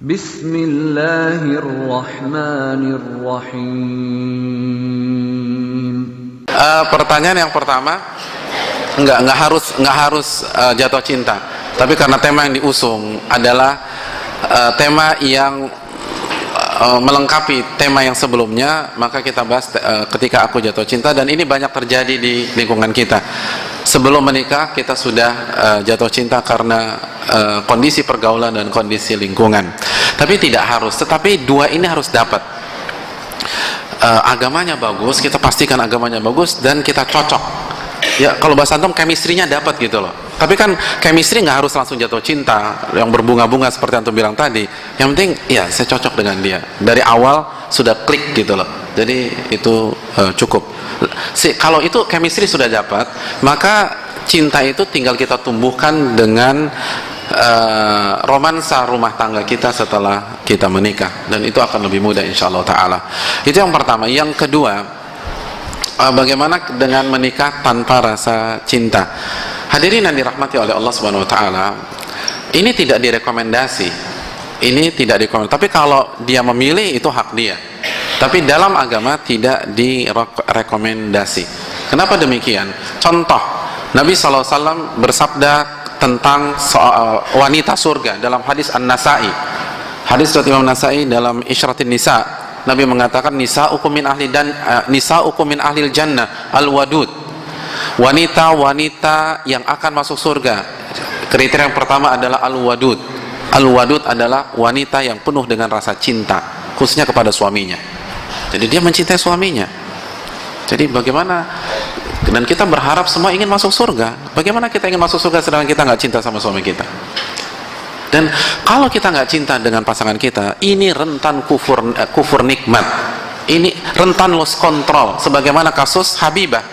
Bismillahirrahmanirrahim. Pertanyaan yang pertama, nggak harus jatuh cinta, tapi karena tema yang diusung adalah tema yang melengkapi tema yang sebelumnya, maka kita bahas ketika aku jatuh cinta. Dan ini banyak terjadi di lingkungan kita. Sebelum menikah kita sudah jatuh cinta karena kondisi pergaulan dan kondisi lingkungan. Tapi tidak harus, tetapi dua ini harus dapat. Agamanya bagus, kita pastikan agamanya bagus dan kita cocok. Ya, kalau bahasa antum chemistry-nya dapat gitu loh. Tapi kan chemistry nggak harus langsung jatuh cinta yang berbunga-bunga seperti antum bilang tadi. Yang penting ya saya cocok dengan dia. Dari awal sudah klik gitu loh. Jadi itu cukup. Kalau itu chemistry sudah dapat, maka cinta itu tinggal kita tumbuhkan dengan romansa rumah tangga kita setelah kita menikah, dan itu akan lebih mudah insyaallah ta'ala. Itu yang pertama. Yang kedua, bagaimana dengan menikah tanpa rasa cinta? Hadirin yang dirahmati oleh Allah Subhanahu wa taala, ini tidak direkomendasi. Ini tidak direkomendasi. Tapi kalau dia memilih itu hak dia. Tapi dalam agama tidak direkomendasi. Kenapa demikian? Contoh, Nabi SAW bersabda tentang soal wanita surga dalam hadis An-Nasa'i. Hadis riwayat Imam Nasa'i dalam Isyratin Nisa. Nabi mengatakan nisa'ukum min ahlil jannah al-wadud. Wanita-wanita yang akan masuk surga. Kriteria yang pertama adalah al-wadud. Al-wadud adalah wanita yang penuh dengan rasa cinta, khususnya kepada suaminya. Jadi dia mencintai suaminya. Jadi bagaimana, dan kita berharap semua ingin masuk surga. Bagaimana kita ingin masuk surga sedangkan kita nggak cinta sama suami kita? Dan kalau kita nggak cinta dengan pasangan kita, ini rentan kufur nikmat. Ini rentan lost control. Sebagaimana kasus Habibah.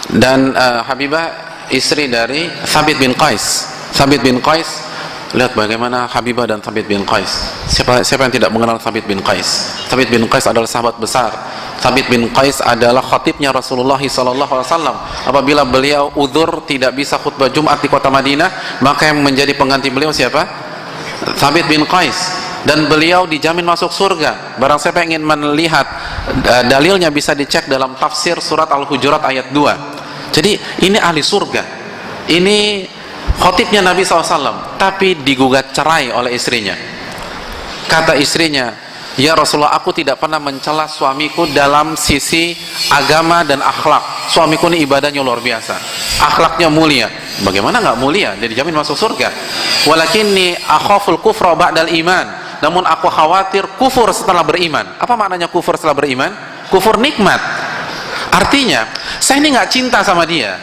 Dan Habibah istri dari Thabit bin Qais. Thabit bin Qais, lihat bagaimana Habibah dan Thabit bin Qais. Siapa yang tidak mengenal Thabit bin Qais? Thabit bin Qais adalah sahabat besar. Thabit bin Qais adalah khatibnya Rasulullah SAW. Apabila beliau udzur tidak bisa khutbah Jumat di kota Madinah, maka yang menjadi pengganti beliau siapa? Thabit bin Qais. Dan beliau dijamin masuk surga. Barang siapa ingin melihat dalilnya bisa dicek dalam tafsir surat Al-Hujurat ayat 2. Jadi ini ahli surga. Ini khatibnya Nabi SAW, tapi digugat cerai oleh istrinya. Kata istrinya, ya Rasulullah, aku tidak pernah mencela suamiku dalam sisi agama dan akhlak. Suamiku ini ibadahnya luar biasa, akhlaknya mulia. Bagaimana nggak mulia? Dia dijamin masuk surga. Walakinni akhaful kufra ba'dal iman. Namun aku khawatir kufur setelah beriman. Apa maknanya kufur setelah beriman? Kufur nikmat. Artinya, saya ini nggak cinta sama dia.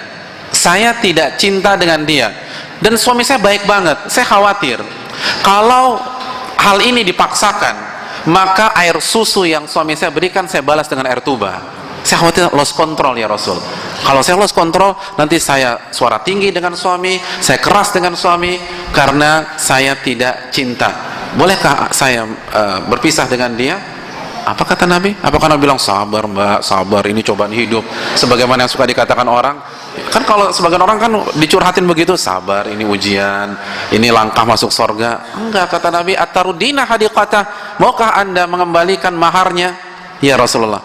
Saya tidak cinta dengan dia. Dan suami saya baik banget. Saya khawatir kalau hal ini dipaksakan, maka air susu yang suami saya berikan saya balas dengan air tuba. Saya khawatir lost control ya Rasul. Kalau saya lost control, nanti saya suara tinggi dengan suami, saya keras dengan suami karena saya tidak cinta. Bolehkah saya berpisah dengan dia? Apa kata Nabi? Apakah Nabi bilang sabar mbak, sabar, ini cobaan hidup, sebagaimana yang suka dikatakan orang? Kan kalau sebagian orang kan dicurhatin begitu, sabar, ini ujian, ini langkah masuk surga. Enggak, kata Nabi, at-tarudina hadiqata, maukah anda mengembalikan maharnya? Ya Rasulullah.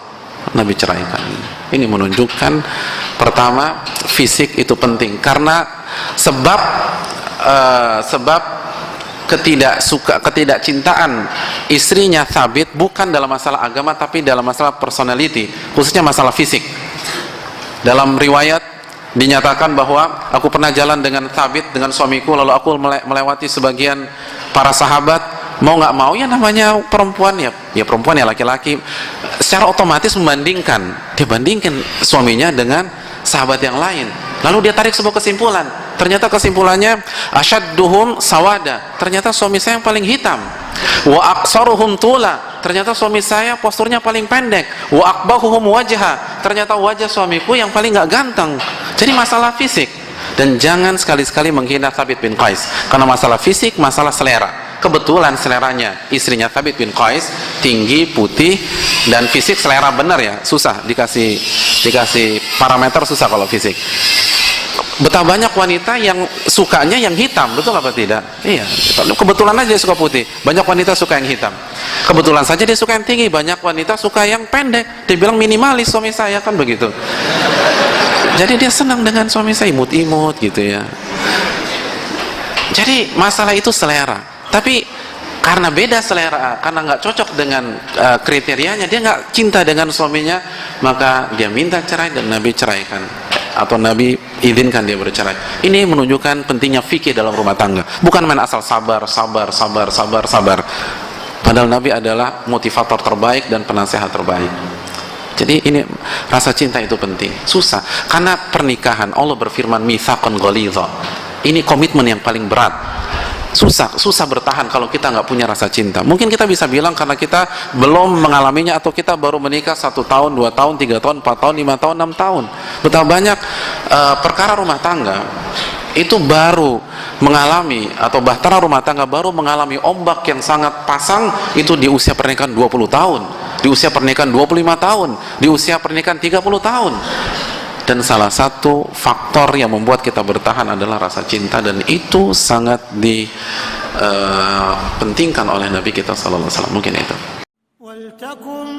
Nabi ceraikan. Ini menunjukkan pertama, fisik itu penting karena sebab ketidakcintaan istrinya Thabit bukan dalam masalah agama tapi dalam masalah personality, khususnya masalah fisik. Dalam riwayat dinyatakan bahwa aku pernah jalan dengan Thabit, dengan suamiku, lalu aku melewati sebagian para sahabat, mau nggak mau ya namanya perempuan ya perempuan ya laki-laki, secara otomatis dia bandingkan suaminya dengan sahabat yang lain. Lalu dia tarik sebuah kesimpulan. Ternyata kesimpulannya asyadduhum sawada. Ternyata suami saya yang paling hitam. Wa aqsaruhum tula. Ternyata suami saya posturnya paling pendek. Wa aqbahuhum wajha. Ternyata wajah suamiku yang paling nggak ganteng. Jadi masalah fisik. Dan jangan sekali-sekali menghina Thabit bin Qais karena masalah fisik, masalah selera. Kebetulan seleranya istrinya Thabit bin Qais tinggi, putih, dan fisik selera benar ya, susah dikasih parameter, susah kalau fisik. Betapa banyak wanita yang sukanya yang hitam, betul apa tidak? Iya. Kebetulan aja dia suka putih. Banyak wanita suka yang hitam. Kebetulan saja dia suka yang tinggi. Banyak wanita suka yang pendek. Dia bilang minimalis suami saya, kan begitu. Jadi dia senang dengan suami saya, imut-imut gitu ya. Jadi masalah itu selera. Tapi karena beda selera, karena nggak cocok dengan kriterianya, dia nggak cinta dengan suaminya, maka dia minta cerai dan Nabi ceraikan, atau Nabi izinkan dia bercerai. Ini menunjukkan pentingnya fikih dalam rumah tangga. Bukan main asal sabar. Padahal Nabi adalah motivator terbaik dan penasehat terbaik. Jadi ini rasa cinta itu penting. Susah, karena pernikahan Allah berfirman mitsaqan ghalidha. Ini komitmen yang paling berat. Susah bertahan kalau kita nggak punya rasa cinta. Mungkin kita bisa bilang karena kita belum mengalaminya, atau kita baru menikah 1 tahun, 2 tahun, 3 tahun, 4 tahun, 5 tahun, 6 tahun. Betapa banyak perkara rumah tangga itu baru mengalami, atau bahtera rumah tangga baru mengalami ombak yang sangat pasang itu di usia pernikahan 20 tahun, di usia pernikahan 25 tahun, di usia pernikahan 30 tahun. Dan salah satu faktor yang membuat kita bertahan adalah rasa cinta, dan itu sangat dipentingkan oleh Nabi kita sallallahu alaihi wasallam. Mungkin itu. وَلْتَكُنْ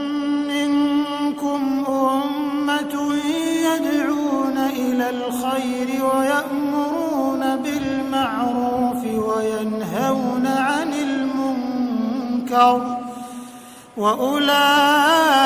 مِنْكُمْ أُمَّةٌ يَدْعُونَ إِلَى الْخَيْرِ وَيَأْمُرُونَ بِالْمَعْرُوفِ وَيَنْهَوْنَ عَنِ الْمُنْكَرِ وَأُولَئِكَ